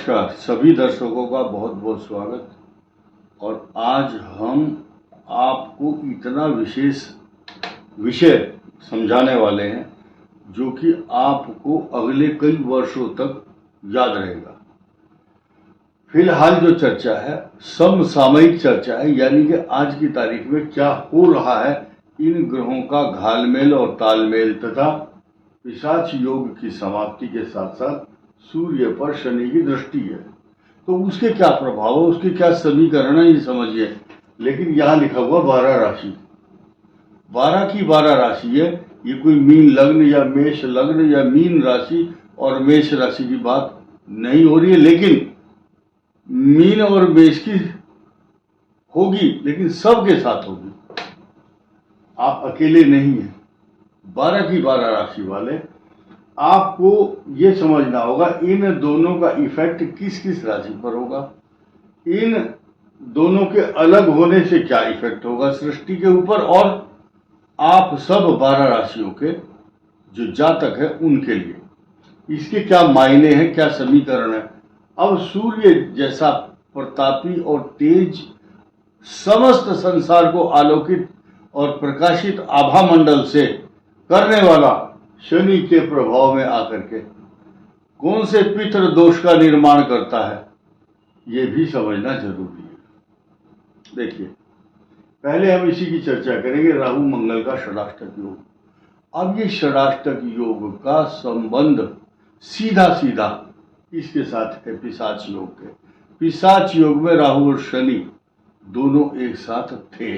नमस्कार सभी दर्शकों का बहुत बहुत स्वागत। और आज हम आपको इतना विशेष विषय समझाने वाले हैं जो कि आपको अगले कई वर्षों तक याद रहेगा। फिलहाल जो चर्चा है समसामयिक चर्चा है, यानी कि आज की तारीख में क्या हो रहा है इन ग्रहों का घालमेल और तालमेल तथा पिशाच योग की समाप्ति के साथ साथ सूर्य पर शनि की दृष्टि है, तो उसके क्या प्रभाव है, उसके क्या समीकरण है, ये समझिए। लेकिन यहाँ लिखा हुआ 12 राशि, 12 की 12 राशि है। ये कोई मीन लग्न या मेष लग्न या मीन राशि और मेष राशि की बात नहीं हो रही है, लेकिन मीन और मेष की होगी, लेकिन सबके साथ होगी, आप अकेले नहीं हैं। 12 की 12 राशि वाले, आपको ये समझना होगा इन दोनों का इफेक्ट किस किस राशि पर होगा, इन दोनों के अलग होने से क्या इफेक्ट होगा सृष्टि के ऊपर, और आप सब 12 राशियों के जो जातक है उनके लिए इसके क्या मायने हैं, क्या समीकरण है। अब सूर्य जैसा प्रतापी और तेज समस्त संसार को आलोकित और प्रकाशित आभा मंडल से करने वाला शनि के प्रभाव में आकर के कौन से पितृ दोष का निर्माण करता है, यह भी समझना जरूरी है। देखिए, पहले हम इसी की चर्चा करेंगे, राहु मंगल का षडाष्टक योग। अब ये षडाष्टक योग का संबंध सीधा सीधा इसके साथ है पिशाच योग के। पिशाच योग में राहु और शनि दोनों एक साथ थे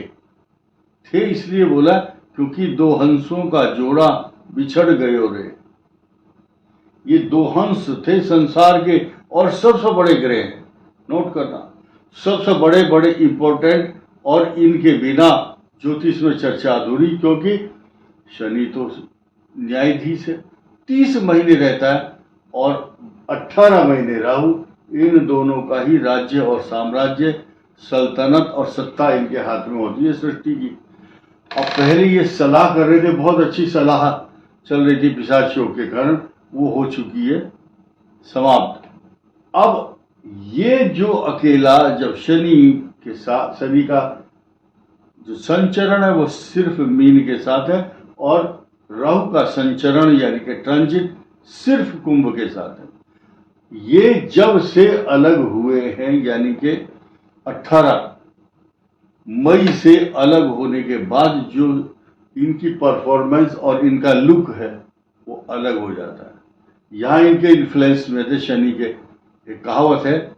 इसलिए बोला क्योंकि दो हंसों का जोड़ा बिछड़ गए रे। ये दो हंस थे संसार के और सबसे बड़े ग्रह, नोट करना, सबसे बड़े बड़े इंपॉर्टेंट, और इनके बिना ज्योतिष में चर्चा अधूरी, क्योंकि शनि तो न्यायाधीश है, 30 महीने रहता है और 18 महीने राहु। इन दोनों का ही राज्य और साम्राज्य, सल्तनत और सत्ता इनके हाथ में होती है सृष्टि की। अब पहले ये सलाह कर रहे थे, बहुत अच्छी सलाह चल रही थी पिशाच योग के कारण, वो हो चुकी है समाप्त। अब ये जो अकेला जब शनि के साथ, शनि का जो संचरण है वो सिर्फ मीन के साथ है, और राहु का संचरण यानी कि ट्रांजिट सिर्फ कुंभ के साथ है। ये जब से अलग हुए हैं, यानी कि 18 मई से अलग होने के बाद जो इनकी परफॉर्मेंस और इनका लुक है वो अलग हो जाता है। यहाँ इनके इन्फ्लुएंस में थे शनि के। एक कहावत है,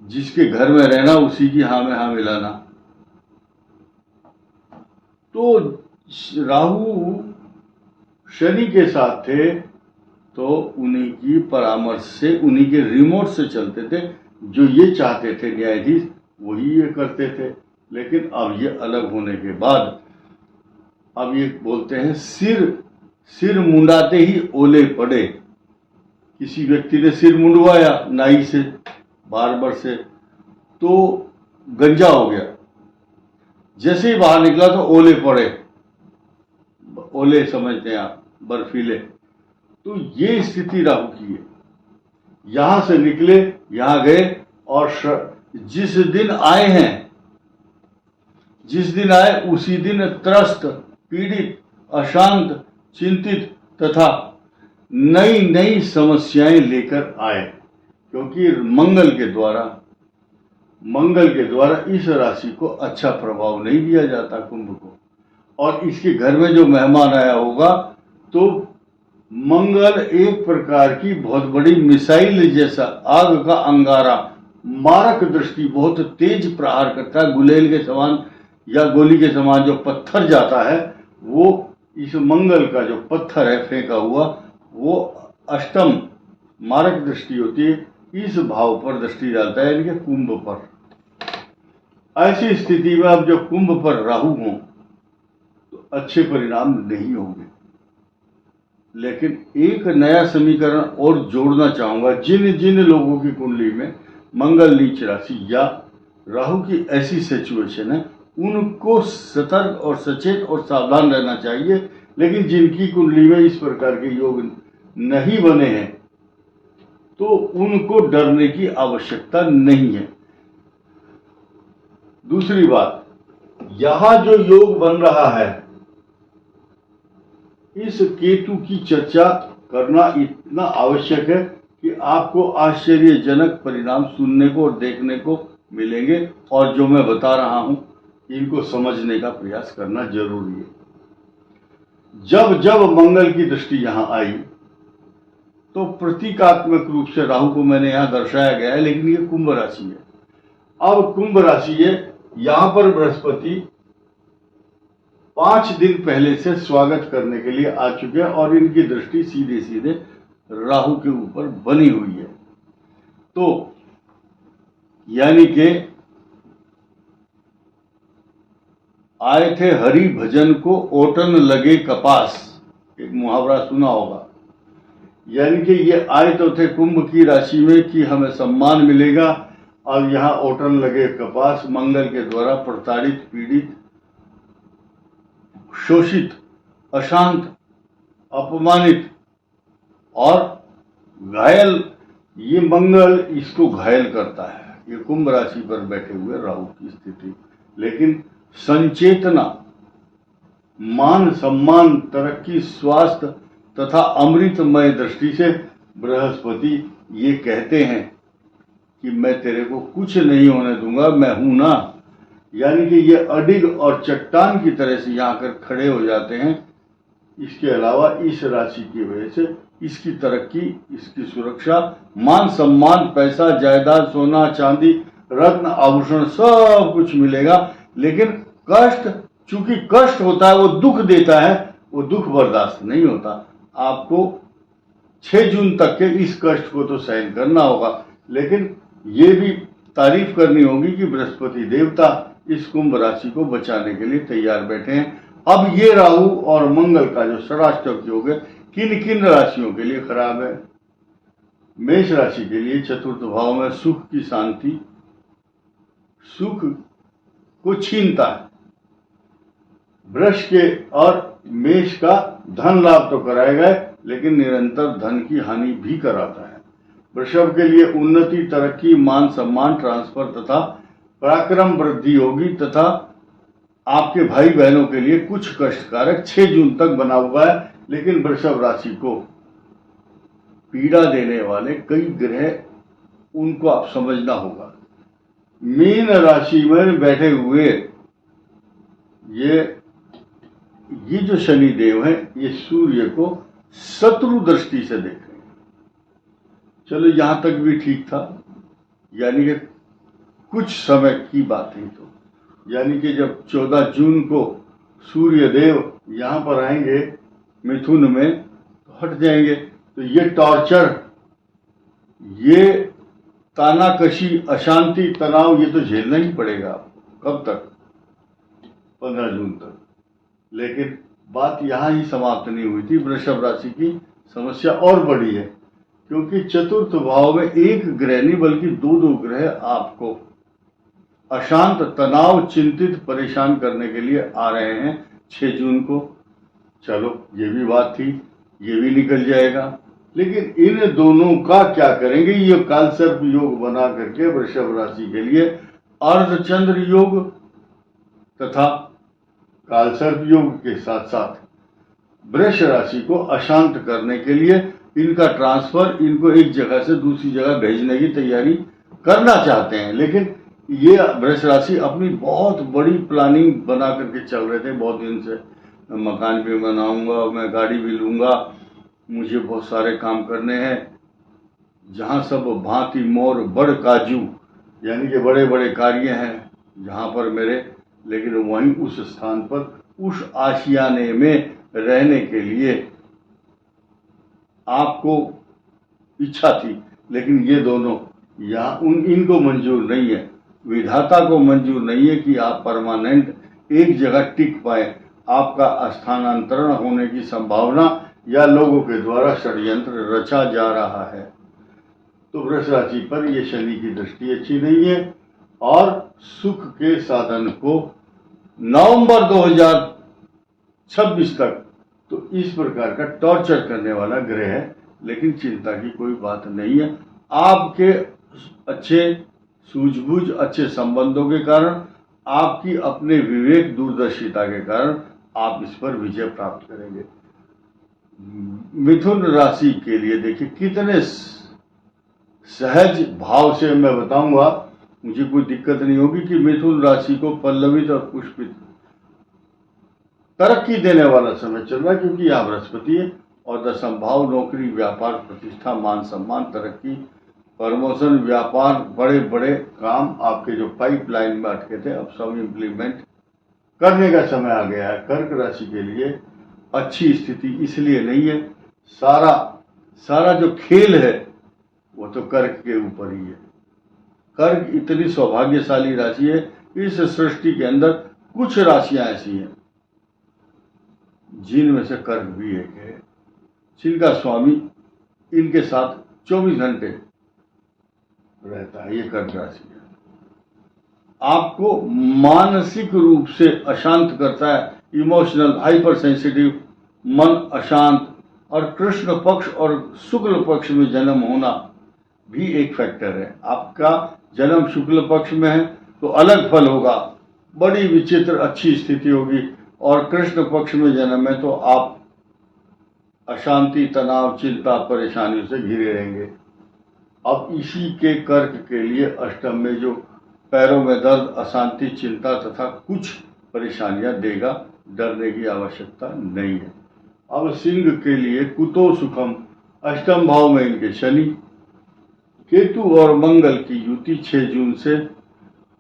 जिसके घर में रहना उसी की हाँ में हाँ मिलाना। तो राहु शनि के साथ थे तो उन्हीं की परामर्श से, उन्हीं के रिमोट से चलते थे। जो ये चाहते थे न्यायाधीश वही ये करते थे। लेकिन अब ये अलग होने के बाद अब ये बोलते हैं सिर मुंडाते ही ओले पड़े। किसी व्यक्ति ने सिर मुंडवाया नाई से, बार्बर से, तो गंजा हो गया, जैसे ही बाहर निकला तो ओले पड़े। ओले समझते हैं आप, बर्फीले। तो ये स्थिति राहु की है। यहां से निकले, यहां गए, और जिस दिन आए हैं, जिस दिन आए उसी दिन त्रस्त, पीड़ित, अशांत, चिंतित तथा नई नई समस्याएं लेकर आए, क्योंकि मंगल के द्वारा इस राशि को अच्छा प्रभाव नहीं दिया जाता कुंभ को। और इसके घर में जो मेहमान आया होगा तो मंगल एक प्रकार की बहुत बड़ी मिसाइल जैसा, आग का अंगारा, मारक दृष्टि, बहुत तेज प्रहार करता है। गुलेल के समान या गोली के समान जो पत्थर जाता है, वो इस मंगल का जो पत्थर है फेंका हुआ, वो अष्टम मारक दृष्टि होती है, इस भाव पर दृष्टि डालता है, यानी कि कुंभ पर। ऐसी स्थिति में अब जब कुंभ पर राहु हो तो अच्छे परिणाम नहीं होंगे। लेकिन एक नया समीकरण और जोड़ना चाहूंगा, जिन जिन लोगों की कुंडली में मंगल नीच राशि या राहु की ऐसी सिचुएशन है, उनको सतर्क और सचेत और सावधान रहना चाहिए। लेकिन जिनकी कुंडली में इस प्रकार के योग नहीं बने हैं, तो उनको डरने की आवश्यकता नहीं है। दूसरी बात, यहां जो योग बन रहा है, इस केतु की चर्चा करना इतना आवश्यक है कि आपको आश्चर्यजनक परिणाम सुनने को और देखने को मिलेंगे, और जो मैं बता रहा हूं इनको समझने का प्रयास करना जरूरी है। जब जब मंगल की दृष्टि यहां आई तो प्रतीकात्मक रूप से राहु को मैंने यहां दर्शाया गया है, लेकिन ये कुंभ राशि है। अब कुंभ राशि है, यहां पर बृहस्पति 5 दिन पहले से स्वागत करने के लिए आ चुके हैं और इनकी दृष्टि सीधे सीधे राहु के ऊपर बनी हुई है। तो यानी कि आए थे हरि भजन को ओटन लगे कपास, एक मुहावरा सुना होगा। यानी कि ये आए तो थे कुंभ की राशि में कि हमें सम्मान मिलेगा, और यहां ओटन लगे कपास, मंगल के द्वारा प्रताड़ित, पीड़ित, शोषित, अशांत, अपमानित और घायल, ये मंगल इसको घायल करता है। ये कुंभ राशि पर बैठे हुए राहु की स्थिति। लेकिन संचेतना, मान सम्मान, तरक्की, स्वास्थ्य तथा अमृतमय दृष्टि से बृहस्पति ये कहते हैं कि मैं तेरे को कुछ नहीं होने दूंगा, मैं हूं ना। यानी कि ये अडिग और चट्टान की तरह से यहाँ कर खड़े हो जाते हैं। इसके अलावा इस राशि की वजह से इसकी तरक्की, इसकी सुरक्षा, मान सम्मान, पैसा, जायदाद, सोना चांदी, रत्न, आभूषण सब कुछ मिलेगा। लेकिन कष्ट, चूंकि कष्ट होता है वो दुख देता है, वो दुख बर्दाश्त नहीं होता। आपको 6 जून तक के इस कष्ट को तो सहन करना होगा, लेकिन ये भी तारीफ करनी होगी कि बृहस्पति देवता इस कुंभ राशि को बचाने के लिए तैयार बैठे हैं। अब ये राहु और मंगल का जो षडाष्टक योग है, किन किन राशियों के लिए खराब है? मेष राशि के लिए चतुर्थ भाव में सुख की शांति, सुख को छीनता है। वृष के और मेष का धन लाभ तो कराएगा, लेकिन निरंतर धन की हानि भी कराता है। वृषभ के लिए उन्नति, तरक्की, मान सम्मान, ट्रांसफर तथा पराक्रम वृद्धि होगी, तथा आपके भाई बहनों के लिए कुछ कष्टकारक 6 जून तक बना हुआ है। लेकिन वृषभ राशि को पीड़ा देने वाले कई ग्रह, उनको आप समझना होगा। मीन राशि में बैठे हुए ये जो शनि देव है, ये सूर्य को शत्रु दृष्टि से देख रहे हैं। चलो यहां तक भी ठीक था, यानी कि कुछ समय की बात है। तो यानी कि जब 14 जून को सूर्य देव यहां पर आएंगे मिथुन में, तो हट जाएंगे। तो ये टॉर्चर, ये तानाकशी, अशांति, तनाव, ये तो झेलना ही पड़ेगा आपको। कब तक? 15 जून तक। लेकिन बात यहां ही समाप्त नहीं हुई थी। वृषभ राशि की समस्या और बड़ी है, क्योंकि चतुर्थ भाव में एक ग्रह नहीं बल्कि 2 ग्रह आपको अशांत, तनाव, चिंतित, परेशान करने के लिए आ रहे हैं 6 जून को। चलो ये भी बात थी, ये भी निकल जाएगा। लेकिन इन दोनों का क्या करेंगे? ये कालसर्प योग बना करके वृषभ राशि के लिए अर्धचंद्र योग तथा कालसर्प योग के साथ साथ वृष राशि को अशांत करने के लिए इनका ट्रांसफर, इनको एक जगह से दूसरी जगह भेजने की तैयारी करना चाहते हैं। लेकिन ये वृष राशि अपनी बहुत बड़ी प्लानिंग बना करके चल रहे थे बहुत दिन से। मकान भी बनाऊंगा, मैं गाड़ी भी लूंगा, मुझे बहुत सारे काम करने हैं। जहां सब भांति मोर बड़ काजू, यानी कि बड़े बड़े कार्य हैं जहां पर मेरे, लेकिन वहीं उस स्थान पर उस आशियाने में रहने के लिए आपको इच्छा थी। लेकिन ये दोनों यहाँ इनको मंजूर नहीं है, विधाता को मंजूर नहीं है कि आप परमानेंट एक जगह टिक पाए। आपका स्थानांतरण होने की संभावना या लोगों के द्वारा षड्यंत्र रचा जा रहा है। तो वृष राशि पर यह शनि की दृष्टि अच्छी नहीं है, और सुख के साधन को नवंबर 2026 तक तो इस प्रकार का टॉर्चर करने वाला ग्रह है लेकिन चिंता की कोई बात नहीं है। आपके अच्छे सूझबूझ, अच्छे संबंधों के कारण, आपकी अपने विवेक दूरदर्शिता के कारण आप इस पर विजय प्राप्त करेंगे। मिथुन राशि के लिए देखिए कितने सहज भाव से मैं बताऊंगा, मुझे कोई दिक्कत नहीं होगी कि मिथुन राशि को पल्लवित और पुष्पित तरक्की देने वाला समय चल रहा है, क्योंकि यहाँ बृहस्पति है और दशम भाव नौकरी, व्यापार, प्रतिष्ठा, मान सम्मान, तरक्की, प्रमोशन, व्यापार, बड़े बड़े काम आपके जो पाइपलाइन में अटके थे अब सब इम्प्लीमेंट करने का समय आ गया है। कर्क राशि के लिए अच्छी स्थिति इसलिए नहीं है, सारा जो खेल है वो तो कर्क के ऊपर ही है। कर्क इतनी सौभाग्यशाली राशि है, इस सृष्टि के अंदर कुछ राशियां ऐसी हैं जिनमें से कर्क भी एक है, जिनका स्वामी इनके साथ 24 घंटे रहता है। ये कर्क राशि है, आपको मानसिक रूप से अशांत करता है, इमोशनल, हाइपर सेंसिटिव, मन अशांत, और कृष्ण पक्ष और शुक्ल पक्ष में जन्म होना भी एक फैक्टर है। आपका जन्म शुक्ल पक्ष में है तो अलग फल होगा, बड़ी विचित्र अच्छी स्थिति होगी, और कृष्ण पक्ष में जन्म है तो आप अशांति, तनाव, चिंता, परेशानियों से घिरे रहेंगे। अब इसी के कर्क के लिए अष्टम में जो पैरों में दर्द, अशांति, चिंता तथा कुछ परेशानियां देगा, डरने की आवश्यकता नहीं है। अब सिंह के लिए कुतो सुखम, अष्टम भाव में इनके शनि, केतु और मंगल की युति 6 जून से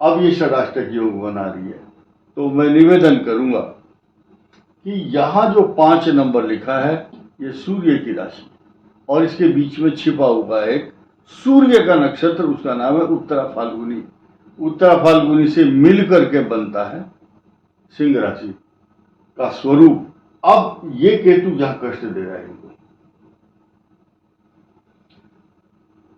अब ये षडाष्टक योग बना रही है। तो मैं निवेदन करूंगा कि यहाँ जो 5 नंबर लिखा है ये सूर्य की राशि, और इसके बीच में छिपा हुआ एक सूर्य का नक्षत्र, उसका नाम है उत्तरा फाल्गुनी। उत्तरा फाल्गुनी से मिलकर के बनता है सिंह राशि का स्वरूप। अब ये केतु जहां कष्ट दे रहा है इनको,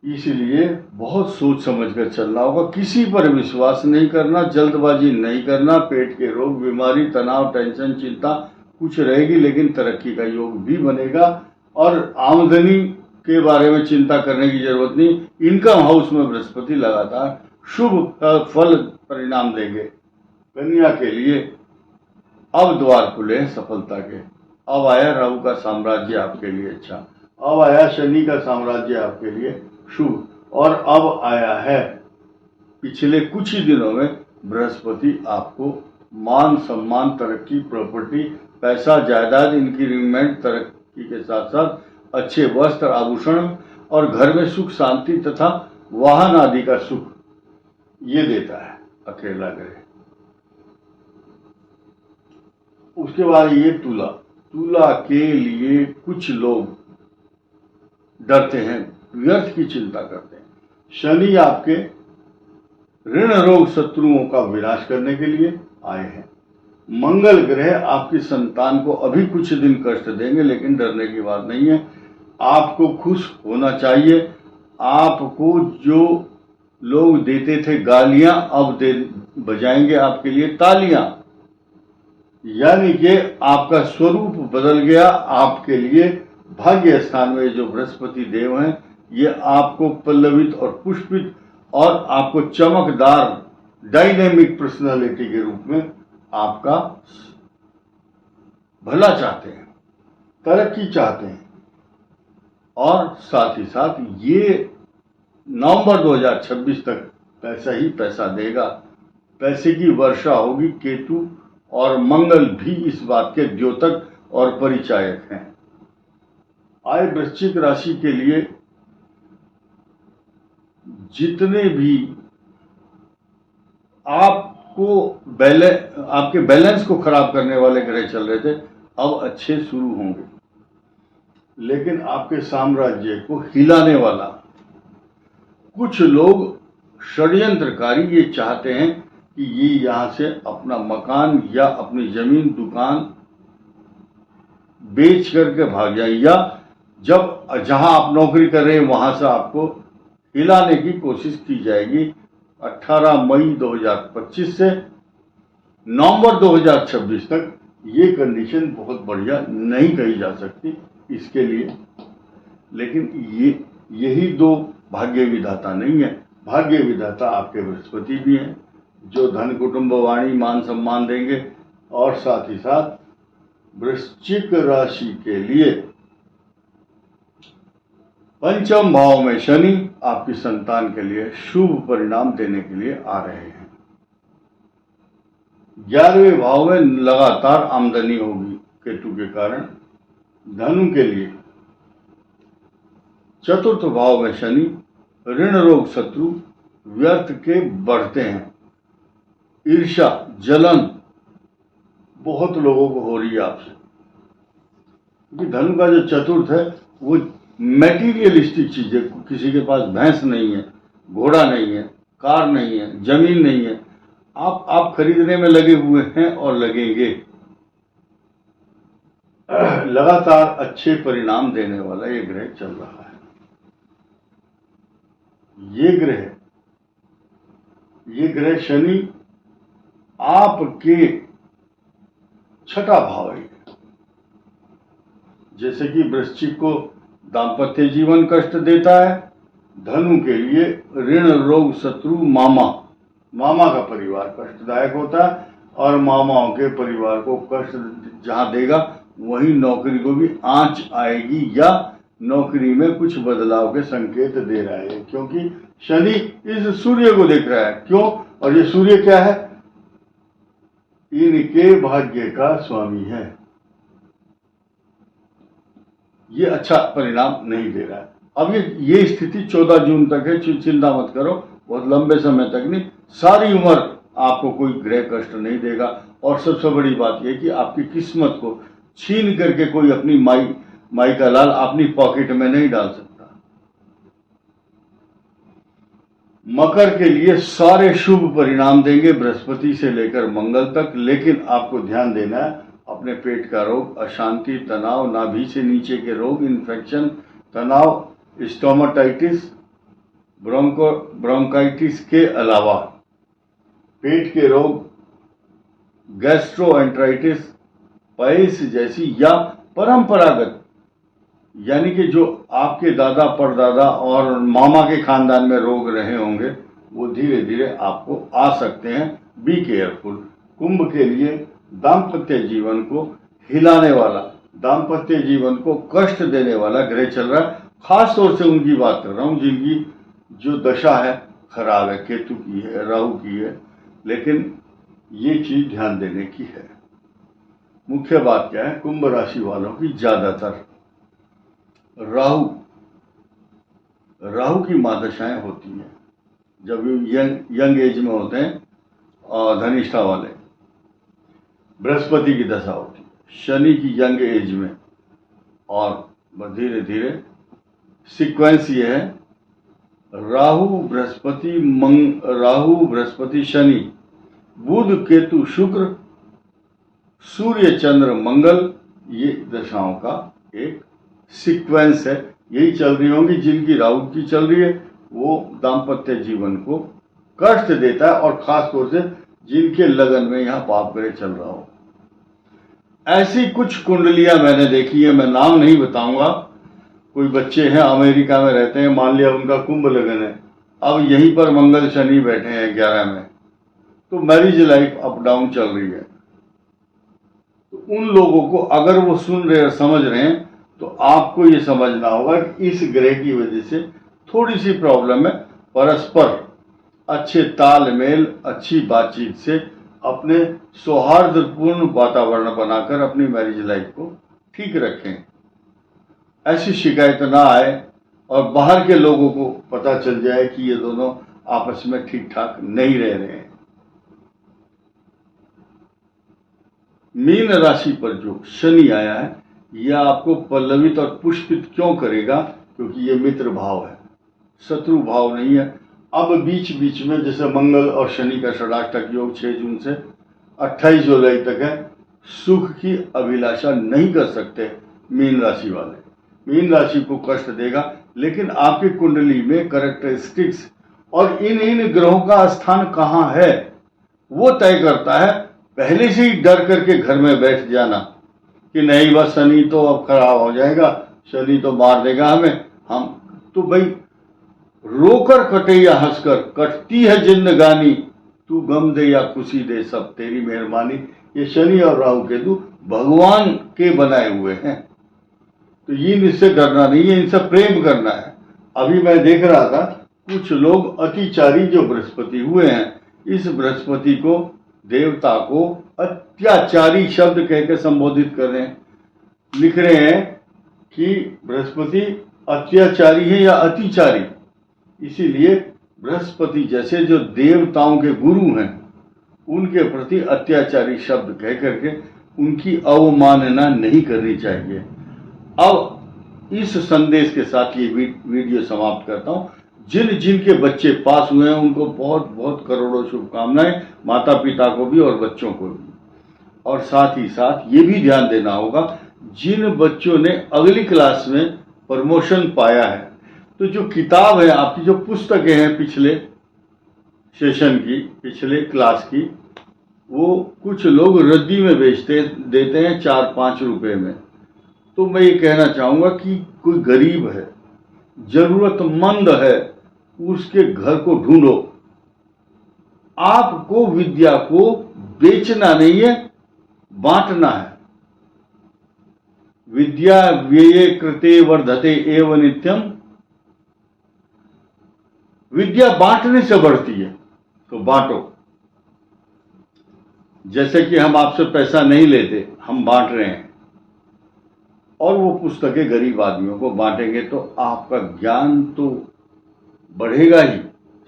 इसलिए बहुत सोच समझ कर चलना होगा, किसी पर विश्वास नहीं करना, जल्दबाजी नहीं करना। पेट के रोग, बीमारी, तनाव, टेंशन, चिंता कुछ रहेगी, लेकिन तरक्की का योग भी बनेगा, और आमदनी के बारे में चिंता करने की जरूरत नहीं। इनकम हाउस में बृहस्पति लगातार शुभ फल परिणाम देंगे। कन्या के लिए अब द्वार खुले हैं सफलता के। अब आया राहु का साम्राज्य आपके लिए अच्छा, अब आया शनि का साम्राज्य आपके लिए शुभ, और अब आया है पिछले कुछ ही दिनों में बृहस्पति आपको मान सम्मान, तरक्की, प्रॉपर्टी, पैसा, जायदाद, इंक्रीमेंट, तरक्की के साथ साथ अच्छे वस्त्र, आभूषण और घर में सुख, शांति तथा वाहन आदि का सुख ये देता है अकेला ग्रह। उसके बाद ये तुला के लिए कुछ लोग डरते हैं, व्यर्थ की चिंता करते हैं। शनि आपके ऋण रोग शत्रुओं का विनाश करने के लिए आए हैं। मंगल ग्रह आपकी संतान को अभी कुछ दिन कष्ट देंगे, लेकिन डरने की बात नहीं है। आपको खुश होना चाहिए। आपको जो लोग देते थे गालियां, अब बजाएंगे आपके लिए तालियां, यानी कि आपका स्वरूप बदल गया। आपके लिए भाग्य स्थान में जो बृहस्पति देव हैं, ये आपको पल्लवित और पुष्पित और आपको चमकदार डायनेमिक पर्सनालिटी के रूप में आपका भला चाहते हैं, तरक्की चाहते हैं, और साथ ही साथ ये नवंबर 2026 तक पैसा ही पैसा देगा। पैसे की वर्षा होगी। केतु और मंगल भी इस बात के द्योतक और परिचायक हैं। आय वृश्चिक राशि के लिए जितने भी आपके बैलेंस को खराब करने वाले ग्रह चल रहे थे, अब अच्छे शुरू होंगे। लेकिन आपके साम्राज्य को हिलाने वाला कुछ लोग षड्यंत्रकारी ये चाहते हैं कि ये यहां से अपना मकान या अपनी जमीन, दुकान बेच करके भाग जाए, या जहां आप नौकरी कर रहे हैं वहां से आपको हिलाने की कोशिश की जाएगी। 18 मई 2025 से नवंबर 2026 तक ये कंडीशन बहुत बढ़िया नहीं कही जा सकती इसके लिए। लेकिन यही दो भाग्य विधाता नहीं है। भाग्य विधाता आपके बृहस्पति भी हैं, जो धन कुटुंब वाणी मान सम्मान देंगे, और साथ ही साथ वृश्चिक राशि के लिए पंचम भाव में शनि आपकी संतान के लिए शुभ परिणाम देने के लिए आ रहे हैं। 11वें भाव में लगातार आमदनी होगी केतु के कारण। धनु के लिए चतुर्थ भाव में शनि, ऋण रोग शत्रु व्यर्थ के बढ़ते हैं। ईर्ष्या जलन बहुत लोगों को हो रही है आपसे, क्योंकि धनु का जो चतुर्थ है वो मैटीरियलिस्टिक चीजें, किसी के पास भैंस नहीं है, घोड़ा नहीं है, कार नहीं है, जमीन नहीं है, आप खरीदने में लगे हुए हैं और लगेंगे। लगातार अच्छे परिणाम देने वाला ये ग्रह चल रहा है। ये ग्रह शनि आपके छठा भाव है। जैसे कि वृश्चिक को दाम्पत्य जीवन कष्ट देता है, धनु के लिए ऋण रोग शत्रु मामा का परिवार कष्टदायक होता है, और मामाओं के परिवार को कष्ट जहां देगा वहीं नौकरी को भी आंच आएगी, या नौकरी में कुछ बदलाव के संकेत दे रहा है, क्योंकि शनि इस सूर्य को देख रहा है। क्यों? और ये सूर्य क्या है? इनके भाग्य का स्वामी है। ये अच्छा परिणाम नहीं दे रहा है। अब ये स्थिति 14 जून तक है, चिंता मत करो, बहुत लंबे समय तक नहीं, सारी उम्र आपको कोई ग्रह कष्ट नहीं देगा। और सबसे बड़ी बात यह कि आपकी किस्मत को छीन करके कोई अपनी माई का लाल अपनी पॉकेट में नहीं डाल सकता। मकर के लिए सारे शुभ परिणाम देंगे बृहस्पति से लेकर मंगल तक, लेकिन आपको ध्यान देना है अपने पेट का रोग, अशांति, तनाव, नाभि से नीचे के रोग, इन्फेक्शन, तनाव, स्टोमाटाइटिस, ब्रोंकाइटिस के अलावा पेट के रोग, गैस्ट्रोएंटराइटिस, पैस जैसी या परंपरागत, यानी कि जो आपके दादा परदादा और मामा के खानदान में रोग रहे होंगे, वो धीरे धीरे आपको आ सकते हैं। Be careful. कुंभ के लिए दाम्पत्य जीवन को हिलाने वाला, दाम्पत्य जीवन को कष्ट देने वाला ग्रह चल रहा है। खास तौर से उनकी बात कर रहा हूं जिनकी जो दशा है खराब है, केतु की है, राहु की है, लेकिन ये चीज ध्यान देने की है। मुख्य बात क्या है? कुंभ राशि वालों की ज्यादातर राहु की मादशाएं होती हैं जब यंग एज में होते हैं, और धनिष्ठा वाले बृहस्पति की दशा होती है, शनि की यंग एज में, और धीरे धीरे सीक्वेंस ये है राहु बृहस्पति शनि, बुध केतु शुक्र, सूर्य चंद्र मंगल, ये दशाओं का एक सीक्वेंस है। यही चल रही होंगी। जिनकी राहु की चल रही है वो दाम्पत्य जीवन को कष्ट देता है, और खास तौर से जिनके लगन में यहाँ पाप ग्रह चल रहा हो। ऐसी कुछ कुंडलियां मैंने देखी है, मैं नाम नहीं बताऊंगा। कोई बच्चे हैं अमेरिका में रहते हैं, मान लिया उनका कुंभ लगन है, अब यहीं पर मंगल शनि बैठे हैं 11 में, तो मैरिज लाइफ अप डाउन चल रही है। तो उन लोगों को अगर वो सुन रहे और समझ रहे हैं, तो आपको ये समझना होगा कि इस ग्रह की वजह से थोड़ी सी प्रॉब्लम है। परस्पर अच्छे तालमेल, अच्छी बातचीत से अपने सौहार्दपूर्ण वातावरण बनाकर अपनी मैरिज लाइफ को ठीक रखें। ऐसी शिकायत ना आए और बाहर के लोगों को पता चल जाए कि ये दोनों आपस में ठीक ठाक नहीं रह रहे हैं। मीन राशि पर जो शनि आया है, यह आपको पल्लवित और पुष्पित क्यों करेगा? क्योंकि ये मित्र भाव है, शत्रु भाव नहीं है। अब बीच बीच में जैसे मंगल और शनि का षडाष्टक योग 6 जून से 28 जुलाई तक है, सुख की अभिलाषा नहीं कर सकते मीन राशि वाले। मीन राशि को कष्ट देगा, लेकिन आपकी कुंडली में कैरेक्टरिस्टिक्स और इन ग्रहों का स्थान कहाँ है वो तय करता है। पहले से ही डर करके घर में बैठ जाना कि नहीं बस शनि तो अब खराब हो जाएगा, शनि तो मार देगा हमें, हम तो भाई रोकर कटे या हंसकर कटती है जिंदगानी, तू गम दे या खुशी दे सब तेरी मेहरबानी। ये शनि और राहु केतु भगवान के बनाए हुए हैं, तो ये इनसे डरना नहीं है, इनसे प्रेम करना है। अभी मैं देख रहा था कुछ लोग अतिचारी जो बृहस्पति हुए हैं, इस बृहस्पति को, देवता को अत्याचारी शब्द कहकर संबोधित कर रहे हैं, लिख रहे हैं कि बृहस्पति अत्याचारी है या अतिचारी। इसीलिए बृहस्पति जैसे जो देवताओं के गुरु हैं, उनके प्रति अत्याचारी शब्द कह करके उनकी अवमानना नहीं करनी चाहिए। अब इस संदेश के साथ ये वीडियो समाप्त करता हूं। जिन जिनके बच्चे पास हुए हैं उनको बहुत बहुत करोड़ों शुभकामनाएं, माता पिता को भी और बच्चों को भी। और साथ ही साथ ये भी ध्यान देना होगा, जिन बच्चों ने अगली क्लास में प्रमोशन पाया है, तो जो किताब है आपकी, जो पुस्तकें हैं पिछले सेशन की, पिछले क्लास की, वो कुछ लोग रद्दी में देते हैं 4-5 रुपए में। तो मैं ये कहना चाहूँगा कि कोई गरीब है, जरूरतमंद है, उसके घर को ढूंढो। आपको विद्या को बेचना नहीं है, बांटना है। विद्या व्यये कृते वर्धते एव नित्यम, विद्या बांटने से बढ़ती है, तो बांटो। जैसे कि हम आपसे पैसा नहीं लेते, हम बांट रहे हैं, और वो पुस्तकें गरीब आदमियों को बांटेंगे तो आपका ज्ञान तो बढ़ेगा ही,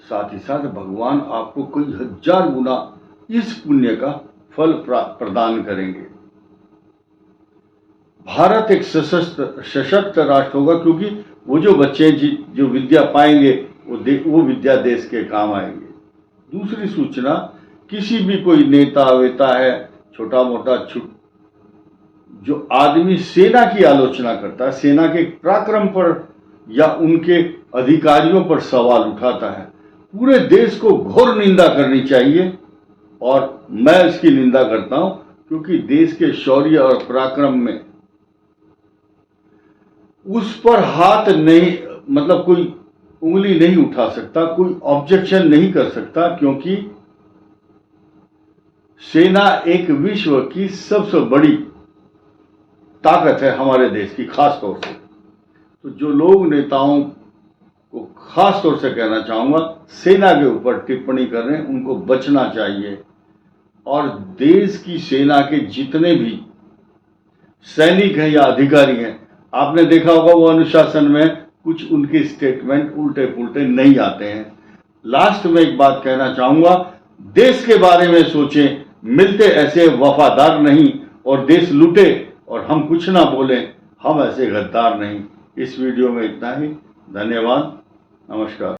साथ ही साथ भगवान आपको कई हजार गुना इस पुण्य का फल प्रदान करेंगे। भारत एक सशक्त राष्ट्र होगा, क्योंकि वो जो बच्चे जो विद्या पाएंगे वो विद्या देश के काम आएंगे। दूसरी सूचना, किसी भी कोई नेता वेता है, छोटा मोटा जो आदमी सेना की आलोचना करता है, सेना के पराक्रम पर या उनके अधिकारियों पर सवाल उठाता है, पूरे देश को घोर निंदा करनी चाहिए। और मैं इसकी निंदा करता हूं, क्योंकि देश के शौर्य और पराक्रम में उस पर हाथ नहीं, मतलब कोई उंगली नहीं उठा सकता, कोई ऑब्जेक्शन नहीं कर सकता, क्योंकि सेना एक विश्व की सबसे बड़ी ताकत है हमारे देश की, खास तौर से। तो जो लोग नेताओं को खास तौर से कहना चाहूंगा, सेना के ऊपर टिप्पणी कर रहे हैं, उनको बचना चाहिए। और देश की सेना के जितने भी सैनिक हैं या अधिकारी हैं, आपने देखा होगा वो अनुशासन में कुछ उनके स्टेटमेंट उल्टे पुल्टे नहीं आते हैं। लास्ट में एक बात कहना चाहूंगा, देश के बारे में सोचें, मिलते ऐसे वफादार नहीं और देश लूटे और हम कुछ ना बोलें, हम ऐसे गद्दार नहीं। इस वीडियो में इतना ही। धन्यवाद, नमस्कार।